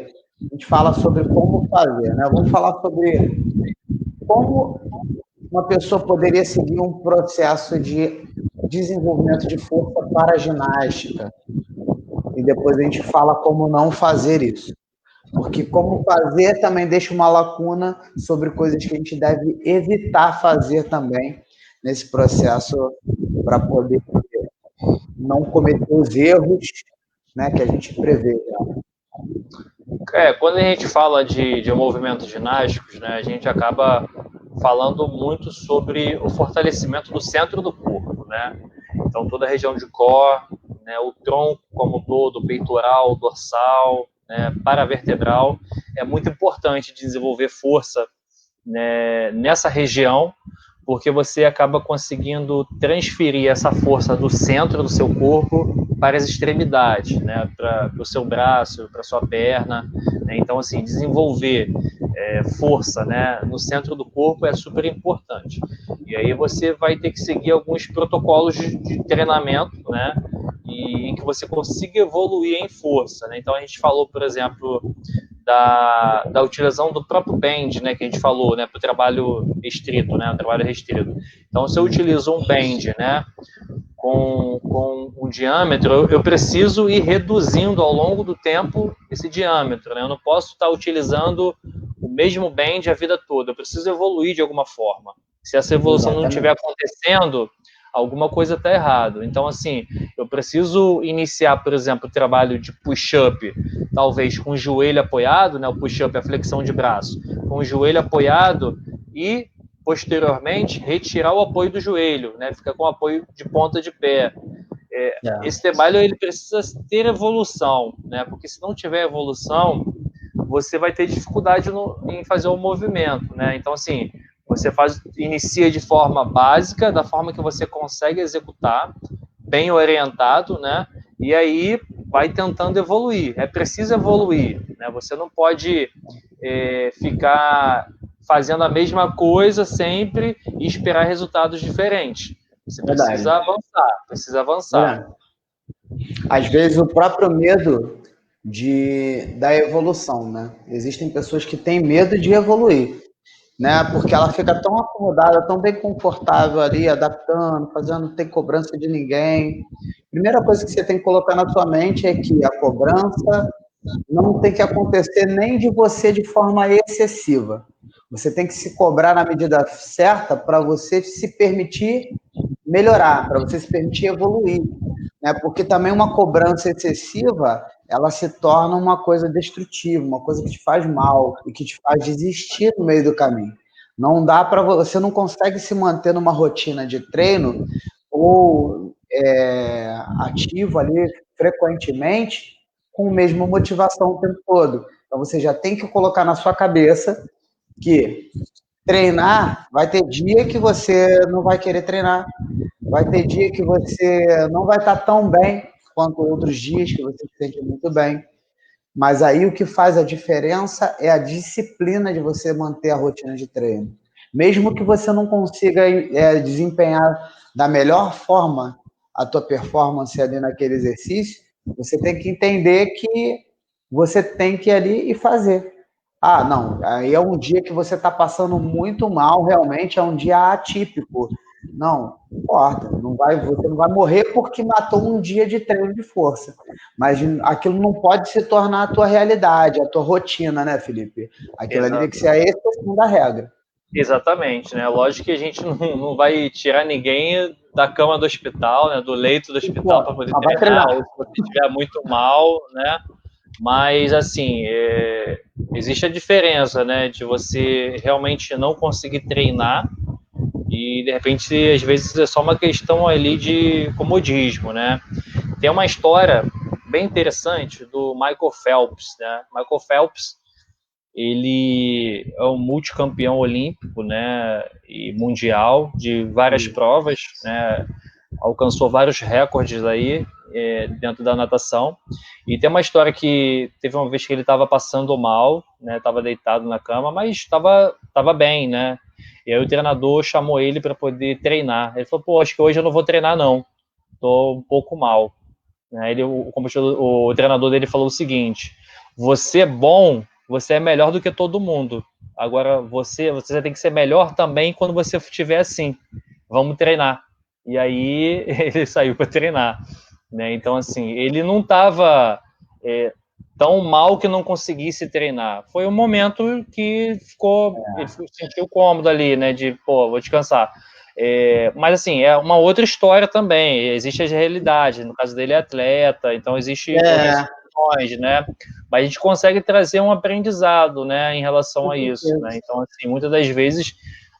gente fala sobre como fazer, né? Vamos falar sobre como uma pessoa poderia seguir um processo de desenvolvimento de força para a ginástica. E depois a gente fala como não fazer isso. Porque como fazer também deixa uma lacuna sobre coisas que a gente deve evitar fazer também nesse processo para poder não cometer os erros, né, que a gente prevê. Quando a gente fala de movimentos ginásticos, né, a gente acaba falando muito sobre o fortalecimento do centro do corpo, né? Então, toda a região de core, né, o tronco como um todo, peitoral, dorsal, né, paravertebral, é muito importante desenvolver força, né, nessa região, porque você acaba conseguindo transferir essa força do centro do seu corpo para as extremidades, né, para o seu braço, para a sua perna, né? Então, assim, desenvolver força, né, no centro do corpo é super importante. E aí você vai ter que seguir alguns protocolos de treinamento, né, e em que você consiga evoluir em força, né? Então, a gente falou, por exemplo, da utilização do próprio band, né, que a gente falou, né, para o trabalho restrito, né, o trabalho restrito. Então, se eu utilizo um band, né, com um diâmetro, eu preciso ir reduzindo ao longo do tempo esse diâmetro, né? Eu não posso estar utilizando o mesmo band a vida toda, eu preciso evoluir de alguma forma. Se essa evolução não estiver acontecendo, alguma coisa está errado. Então, assim, eu preciso iniciar, por exemplo, o trabalho de push-up, talvez com o joelho apoiado, né? O push-up é a flexão de braço, com o joelho apoiado e posteriormente retirar o apoio do joelho, né? Fica com o apoio de ponta de pé. Esse trabalho ele precisa ter evolução, né? Porque se não tiver evolução, você vai ter dificuldade em fazer o movimento, né? Então, assim, você inicia de forma básica, da forma que você consegue executar, bem orientado, né? E aí vai tentando evoluir. É preciso evoluir, né? Você não pode ficar fazendo a mesma coisa sempre e esperar resultados diferentes. Você precisa avançar. Às vezes o próprio medo da evolução, né? Existem pessoas que têm medo de evoluir. né? Porque ela fica tão acomodada, tão bem confortável ali, adaptando, fazendo, não tem cobrança de ninguém. Primeira coisa que você tem que colocar na sua mente é que a cobrança não tem que acontecer nem de você de forma excessiva. Você tem que se cobrar na medida certa para você se permitir melhorar, para você se permitir evoluir, né? Porque também uma cobrança excessiva, ela se torna uma coisa destrutiva, uma coisa que te faz mal e que te faz desistir no meio do caminho. Não dá para você não consegue se manter numa rotina de treino ou ativo ali frequentemente com a mesma motivação o tempo todo. Então você já tem que colocar na sua cabeça que treinar, vai ter dia que você não vai querer treinar, vai ter dia que você não vai estar tão bem quanto outros dias que você se sente muito bem. Mas aí o que faz a diferença é a disciplina de você manter a rotina de treino. Mesmo que você não consiga desempenhar da melhor forma a tua performance ali naquele exercício, você tem que entender que você tem que ir ali e fazer. Ah, não, aí é um dia que você está passando muito mal, realmente é um dia atípico. Não importa, você não vai morrer porque matou um dia de treino de força. Mas aquilo não pode se tornar a tua realidade, a tua rotina, né, Felipe? Aquilo ali tem que ser a exceção da regra. Exatamente, né? Lógico que a gente não vai tirar ninguém da cama do hospital, né? Do leito do hospital para poder treinar, ou se você estiver muito mal, né? Mas, assim, existe a diferença, né? De você realmente não conseguir treinar e, de repente, às vezes é só uma questão ali de comodismo, né? Tem uma história bem interessante do Michael Phelps, né? Michael Phelps, ele é um multicampeão olímpico, né, e mundial de várias provas, né, alcançou vários recordes aí dentro da natação. E tem uma história que teve uma vez que ele estava passando mal, né, estava deitado na cama, mas estava bem, né. E aí o treinador chamou ele para poder treinar. Ele falou: "Pô, acho que hoje eu não vou treinar não, tô um pouco mal." O treinador dele falou o seguinte: "Você é bom, você é melhor do que todo mundo. Agora você tem que ser melhor também quando você estiver assim. Vamos treinar." E aí ele saiu para treinar, né? Então, assim, ele não estava tão mal que não conseguisse treinar. Foi um momento que ele sentiu cômodo ali, né? De, pô, vou descansar. Mas, assim, é uma outra história também. Existe a realidade. No caso dele é atleta, então existe outras situações, né? Mas a gente consegue trazer um aprendizado, né, em relação a isso, né? Então, assim, muitas das vezes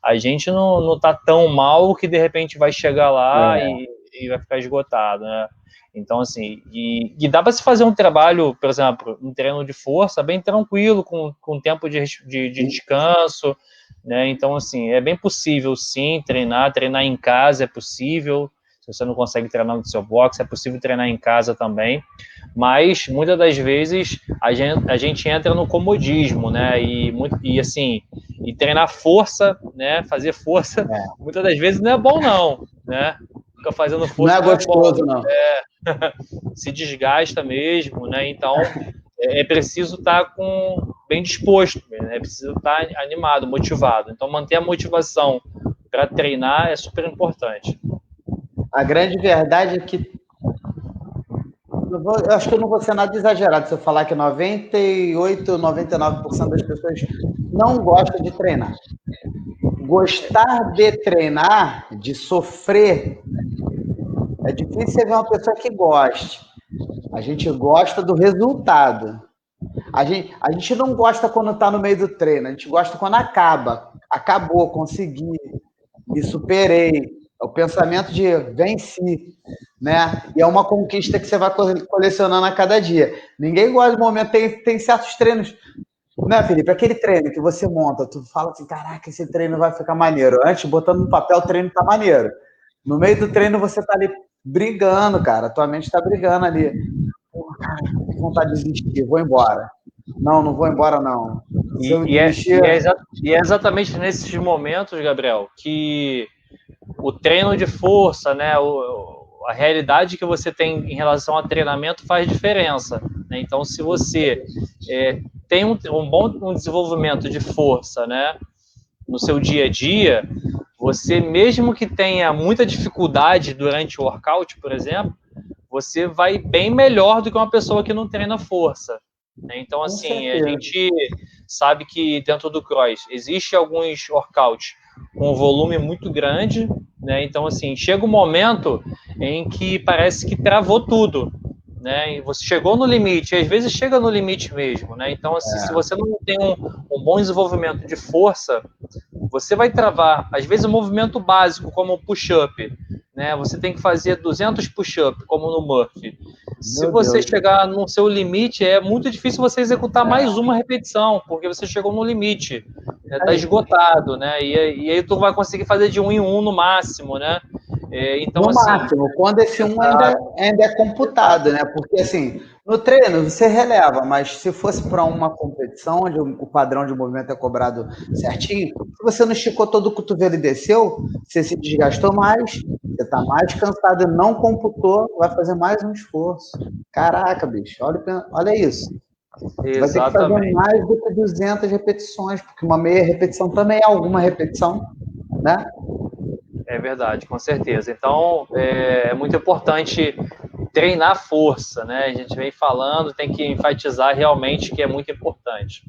a gente não está tão mal que de repente vai chegar lá e vai ficar esgotado, né? Então, assim, e dá para se fazer um trabalho, por exemplo, um treino de força bem tranquilo, com tempo de descanso, né? Então, assim, é bem possível, sim, treinar em casa é possível. Se você não consegue treinar no seu box, é possível treinar em casa também. Mas, muitas das vezes, a gente entra no comodismo, né? E assim, e treinar força, né? Fazer força, muitas das vezes não é bom, não, né? Fica fazendo força não é gostoso, não. Se desgasta mesmo, né? Então, é preciso estar bem disposto, né? É preciso estar animado, motivado. Então, manter a motivação para treinar é super importante. A grande verdade é que eu acho que eu não vou ser nada exagerado se eu falar que 98, 99% das pessoas não gostam de treinar. Gostar de treinar, de sofrer, é difícil você ver uma pessoa que goste. A gente gosta do resultado. A gente não gosta quando está no meio do treino, a gente gosta quando acaba. Acabou, consegui, me superei. É o pensamento de venci, né? E é uma conquista que você vai colecionando a cada dia. Ninguém gosta do momento, tem certos treinos, né, Felipe? Aquele treino que você monta, tu fala assim, caraca, esse treino vai ficar maneiro. Antes, botando no papel, o treino tá maneiro. No meio do treino, você tá ali brigando, cara. Tua mente tá brigando ali. Porra, cara, que vontade de desistir, vou embora. Não vou embora, não. E é exatamente nesses momentos, Gabriel, que o treino de força, né, a realidade que você tem em relação a treinamento faz diferença, né? Então, se você tem um bom desenvolvimento de força, né, no seu dia a dia, você, mesmo que tenha muita dificuldade durante o workout, por exemplo, você vai bem melhor do que uma pessoa que não treina força, né? Então, assim, a gente sabe que dentro do cross existe alguns workouts com um volume muito grande, né? Então, assim, chega um momento em que parece que travou tudo, né? E você chegou no limite, e às vezes chega no limite mesmo, né? Então, assim, se você não tem um bom desenvolvimento de força, você vai travar. Às vezes, um movimento básico, como o push-up, né? Você tem que fazer 200 push-up, como no Murphy. Se você chegar no seu limite, é muito difícil você executar mais uma repetição, porque você chegou no limite, está esgotado, né? E aí tu vai conseguir fazer de 1 em 1 no máximo, né? Então, no assim, máximo, quando esse ainda é computado, né? Porque assim, no treino você releva, mas se fosse para uma competição onde o padrão de movimento é cobrado certinho, se você não esticou todo o cotovelo e desceu, você se desgastou mais, você está mais cansado e não computou, vai fazer mais um esforço. Caraca, bicho, olha isso. Você vai ter que fazer mais do que 200 repetições, porque uma meia repetição também é alguma repetição, né? É verdade, com certeza. Então, é muito importante treinar força, né? A gente vem falando, tem que enfatizar realmente que é muito importante.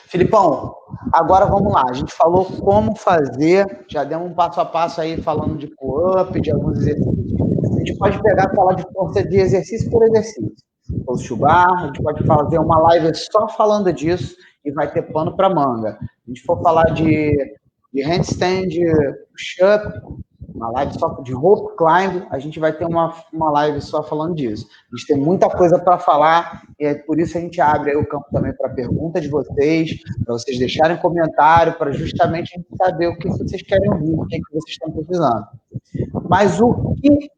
Filipão, agora vamos lá. A gente falou como fazer, já demos um passo a passo aí falando de pull-up, de alguns exercícios. A gente pode pegar e falar de força de exercício por exercício. Ou chubar, a gente pode fazer uma live só falando disso e vai ter pano para manga. A gente for falar de handstand, push-up, uma live só de rope climb, a gente vai ter uma live só falando disso. A gente tem muita coisa para falar e é por isso a gente abre aí o campo também para pergunta de vocês, para vocês deixarem comentário, para justamente a gente saber o que vocês querem ouvir, o que vocês estão precisando. Mas o que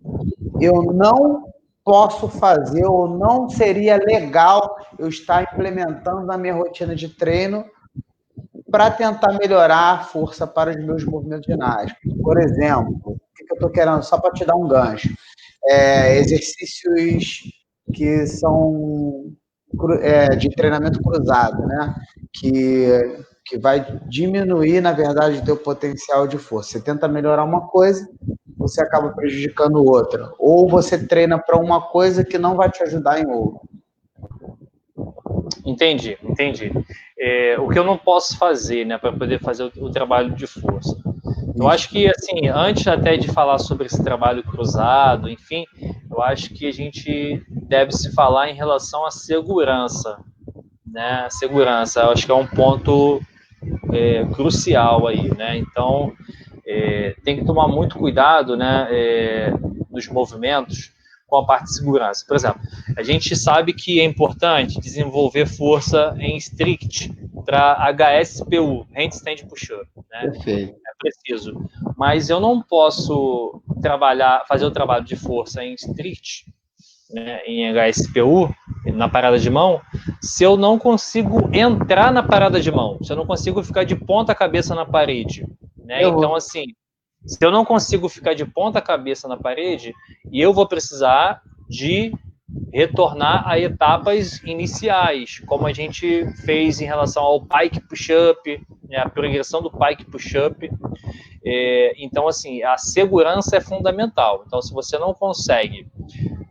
eu não posso fazer ou não seria legal eu estar implementando na minha rotina de treino para tentar melhorar a força para os meus movimentos ginásticos? Por exemplo, o que eu estou querendo, só para te dar um gancho, exercícios que são de treinamento cruzado, né? Que vai diminuir, na verdade, o teu potencial de força. Você tenta melhorar uma coisa, você acaba prejudicando outra. Ou você treina para uma coisa que não vai te ajudar em outra. Entendi. O que eu não posso fazer, né, para poder fazer o trabalho de força? Eu acho que, assim, antes até de falar sobre esse trabalho cruzado, enfim, eu acho que a gente deve se falar em relação à segurança, né? Segurança, eu acho que é um ponto crucial aí, né? Então, tem que tomar muito cuidado, né, nos movimentos com a parte de segurança. Por exemplo, a gente sabe que é importante desenvolver força em strict para HSPU, Handstand Push-Up, né? Perfeito. É preciso. Mas eu não posso fazer o trabalho de força em strict, né, em HSPU, na parada de mão, se eu não consigo entrar na parada de mão, se eu não consigo ficar de ponta cabeça na parede, né? Então, assim, se eu não consigo ficar de ponta cabeça na parede, eu vou precisar de retornar a etapas iniciais, como a gente fez em relação ao pike push-up, né, a progressão do pike push-up. Então, assim, a segurança é fundamental. Então, se você não consegue,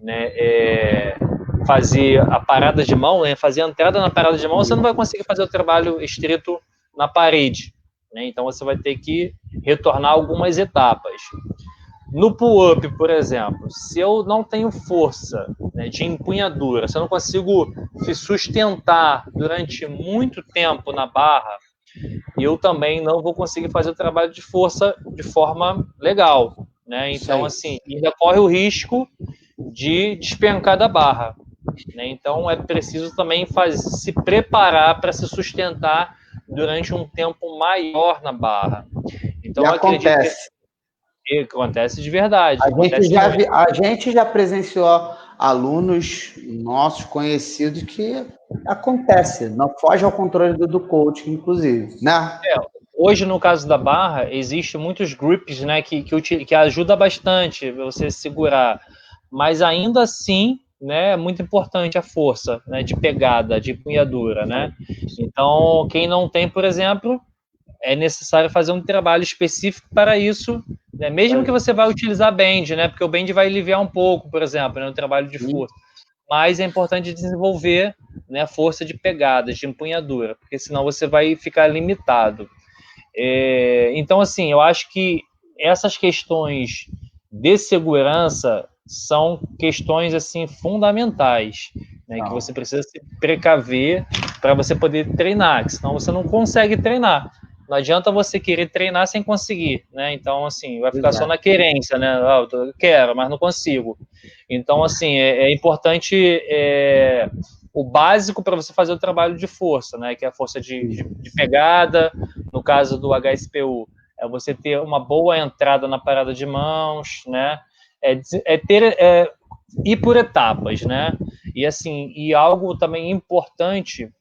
né, fazer a parada de mão, né, fazer a entrada na parada de mão, você não vai conseguir fazer o trabalho estrito na parede, né? Então, você vai ter que retornar algumas etapas. No pull-up, por exemplo, se eu não tenho força, né, de empunhadura, se eu não consigo se sustentar durante muito tempo na barra, eu também não vou conseguir fazer o trabalho de força de forma legal, né? Então, assim, ainda corre o risco de despencar da barra, né? Então, é preciso também se preparar para se sustentar durante um tempo maior na barra. Então, acontece. Acontece de verdade. A gente já presenciou alunos nossos conhecidos que acontece, não foge ao controle do coach, inclusive, né? Hoje, no caso da barra, existem muitos grips, né, que ajuda bastante você segurar, mas ainda assim, né, é muito importante a força, né, de pegada, de empunhadura, né? Então, quem não tem, por exemplo, é necessário fazer um trabalho específico para isso, né? Mesmo que você vai utilizar band, né? Porque o band vai aliviar um pouco, por exemplo, no trabalho de força. Mas é importante desenvolver, né, força de pegada, de empunhadura, porque senão você vai ficar limitado. Então, assim, eu acho que essas questões de segurança são questões assim fundamentais, né, que você precisa se precaver para você poder treinar, senão você não consegue treinar. Não adianta você querer treinar sem conseguir, né? Então, assim, vai ficar só na querência, né? Eu quero, mas não consigo. Então, assim, é importante o básico para você fazer o trabalho de força, né? Que é a força de pegada. No caso do HSPU, é você ter uma boa entrada na parada de mãos, né? Ir por etapas, né? E assim, e algo também importante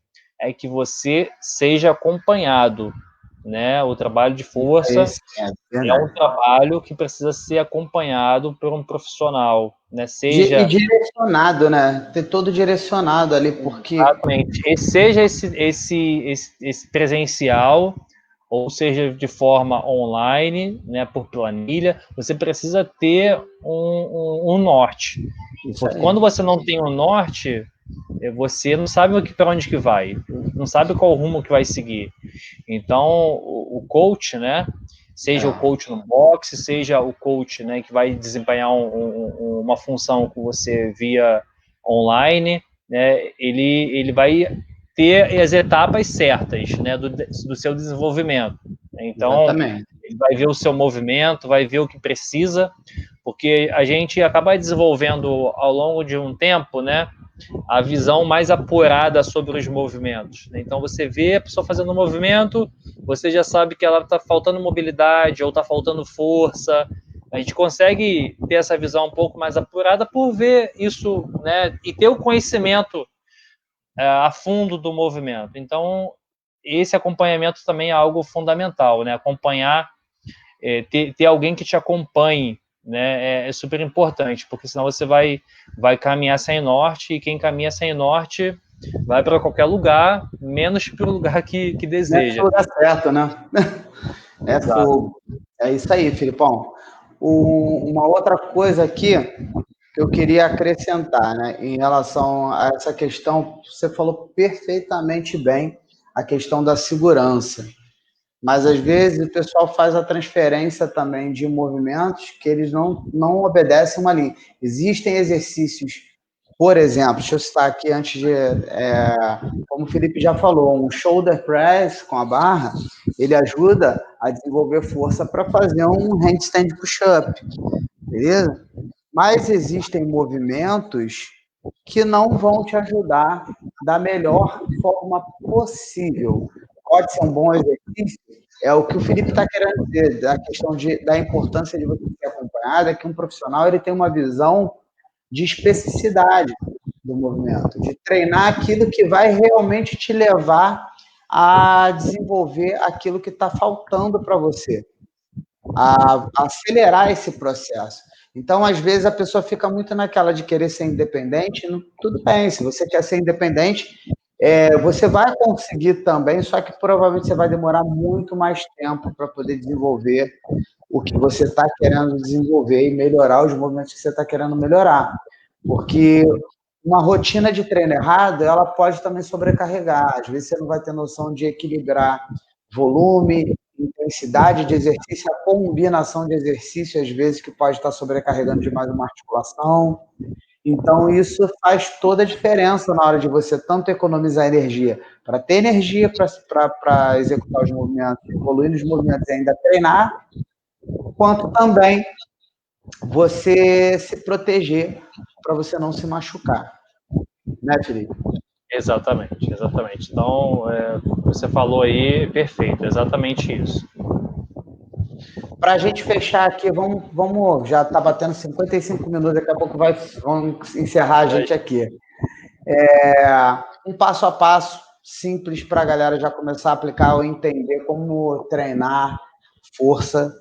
é que você seja acompanhado, né? O trabalho de força é um trabalho que precisa ser acompanhado por um profissional, né? E direcionado, né? Ter todo direcionado ali, porque... Exatamente. E seja esse presencial, ou seja de forma online, né, por planilha, você precisa ter um norte. Porque quando você não tem um norte, você não sabe para onde que vai, não sabe qual rumo que vai seguir. Então, o coach, né, seja o coach no boxe, seja o coach, né, que vai desempenhar uma função com você via online, né, ele vai ter as etapas certas, né, do seu desenvolvimento. Então, Exatamente. ele vai ver o seu movimento, vai ver o que precisa, porque a gente acaba desenvolvendo ao longo de um tempo, né, a visão mais apurada sobre os movimentos. Então, você vê a pessoa fazendo um movimento, você já sabe que ela está faltando mobilidade ou está faltando força. A gente consegue ter essa visão um pouco mais apurada por ver isso, né, e ter o conhecimento a fundo do movimento. Então, esse acompanhamento também é algo fundamental, né? Acompanhar, ter alguém que te acompanhe, né? É super importante, porque senão você vai caminhar sem norte, e quem caminha sem norte vai para qualquer lugar, menos para o lugar que deseja. É o lugar certo, né? É fogo. É isso aí, Filipão. Uma outra coisa aqui que eu queria acrescentar, né, em relação a essa questão, você falou perfeitamente bem a questão da segurança. Mas, às vezes, o pessoal faz a transferência também de movimentos que eles não obedecem uma linha. Existem exercícios, por exemplo, deixa eu citar aqui antes de... como o Felipe já falou, um shoulder press com a barra, ele ajuda a desenvolver força para fazer um handstand push-up, beleza? Mas existem movimentos que não vão te ajudar da melhor forma possível. Pode ser um bom exercício, é o que o Felipe está querendo dizer, da questão da importância de você ser acompanhado, é que um profissional ele tem uma visão de especificidade do movimento, de treinar aquilo que vai realmente te levar a desenvolver aquilo que está faltando para você, a acelerar esse processo. Então, às vezes, a pessoa fica muito naquela de querer ser independente. Tudo bem, se você quer ser independente, você vai conseguir também, só que provavelmente você vai demorar muito mais tempo para poder desenvolver o que você está querendo desenvolver e melhorar os movimentos que você está querendo melhorar. Porque uma rotina de treino errado, ela pode também sobrecarregar. Às vezes você não vai ter noção de equilibrar volume, intensidade de exercício, a combinação de exercício, às vezes, que pode estar sobrecarregando demais uma articulação. Então, isso faz toda a diferença na hora de você tanto economizar energia para ter energia para executar os movimentos, evoluir nos movimentos e ainda treinar, quanto também você se proteger para você não se machucar. Né, Felipe? Exatamente, exatamente. Então, você falou aí, perfeito, exatamente isso. Para a gente fechar aqui, vamos já está batendo 55 minutos, daqui a pouco vamos encerrar a gente aqui. Um passo a passo, simples para a galera já começar a aplicar ou entender como treinar força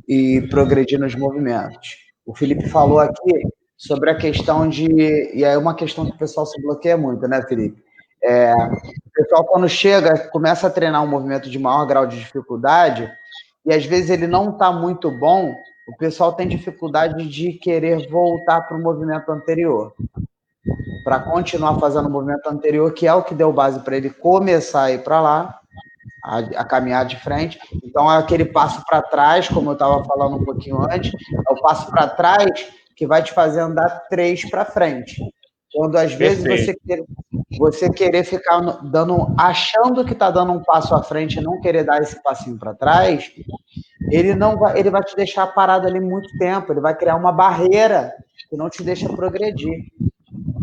e progredir nos movimentos. O Felipe falou aqui sobre a questão de... E é uma questão que o pessoal se bloqueia muito, né, Felipe? O pessoal, quando chega, começa a treinar um movimento de maior grau de dificuldade, e às vezes ele não está muito bom, o pessoal tem dificuldade de querer voltar para o movimento anterior, para continuar fazendo o movimento anterior, que é o que deu base para ele começar a ir para lá, a caminhar de frente. Então, é aquele passo para trás, como eu estava falando um pouquinho antes, é o passo para trás que vai te fazer andar 3 para frente. Quando, às vezes, você querer ficar achando que está dando um passo à frente e não querer dar esse passinho para trás, ele vai te deixar parado ali muito tempo, ele vai criar uma barreira que não te deixa progredir.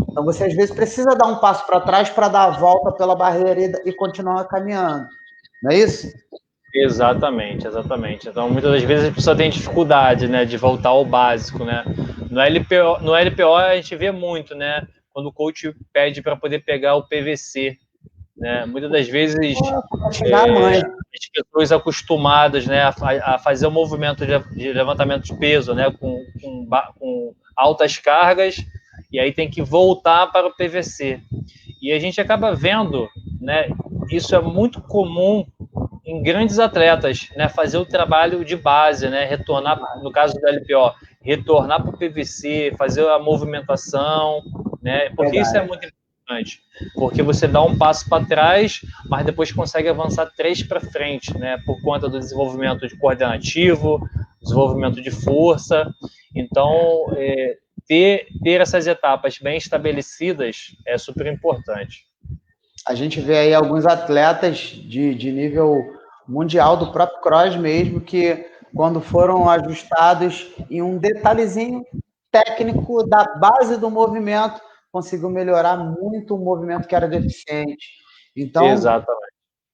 Então, você, às vezes, precisa dar um passo para trás para dar a volta pela barreira e continuar caminhando. Não é isso? Exatamente. Então, muitas das vezes a pessoa tem dificuldade, né, de voltar ao básico, né? No LPO a gente vê muito, né, quando o coach pede para poder pegar o PVC, né? Muitas das vezes as pessoas acostumadas, né, a fazer o movimento de levantamento de peso, né, com altas cargas, e aí tem que voltar para o PVC. E a gente acaba vendo, né, isso é muito comum em grandes atletas, né, fazer o trabalho de base, né, retornar, no caso do LPO, retornar para o PVC, fazer a movimentação, né, porque isso é muito importante, porque você dá um passo para trás, mas depois consegue avançar 3 para frente, né, por conta do desenvolvimento de coordenativo, desenvolvimento de força. Então, ter essas etapas bem estabelecidas é super importante. A gente vê aí alguns atletas de nível mundial, do próprio cross mesmo, que quando foram ajustados em um detalhezinho técnico da base do movimento, conseguiu melhorar muito o movimento que era deficiente. Então, exatamente,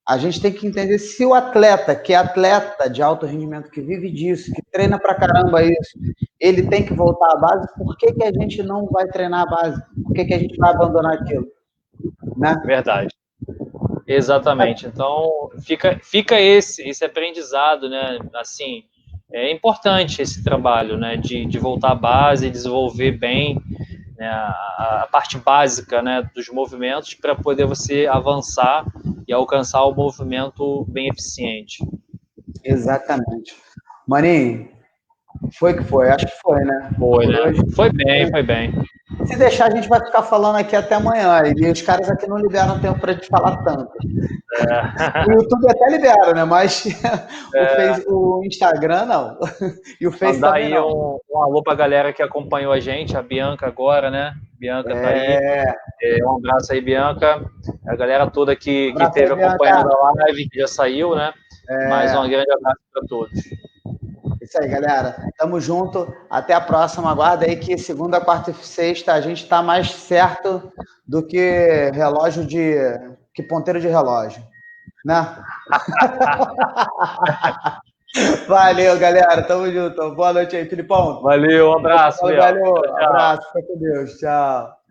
a gente tem que entender se o atleta, que é atleta de alto rendimento, que vive disso, que treina pra caramba isso, ele tem que voltar à base, por que a gente não vai treinar a base? Por que a gente vai abandonar aquilo? Né? Verdade. Exatamente. Então, fica esse aprendizado, né? Assim, é importante esse trabalho, né? De voltar à base, desenvolver bem, né, a parte básica, né, dos movimentos para poder você avançar e alcançar o movimento bem eficiente. Exatamente. Maninho, foi que foi? Acho que foi, né? Foi, né? Hoje, foi bem. Se deixar, a gente vai ficar falando aqui até amanhã. E os caras aqui não liberam tempo para gente falar tanto. O YouTube até libera, né? Mas o Instagram não. E o Face mandar também aí não. Um alô para a galera que acompanhou a gente, a Bianca agora, né? Bianca tá aí. Um abraço aí, Bianca. A galera toda que esteve acompanhando a live, que já saiu, né? Mais um grande abraço para todos. Isso aí, galera. Tamo junto. Até a próxima. Aguarda aí que segunda, quarta e sexta a gente tá mais certo do que que ponteiro de relógio, né? Valeu, galera. Tamo junto. Boa noite aí, Filipão. Valeu, um abraço. Valeu, abraço. Fica com Deus. Tchau.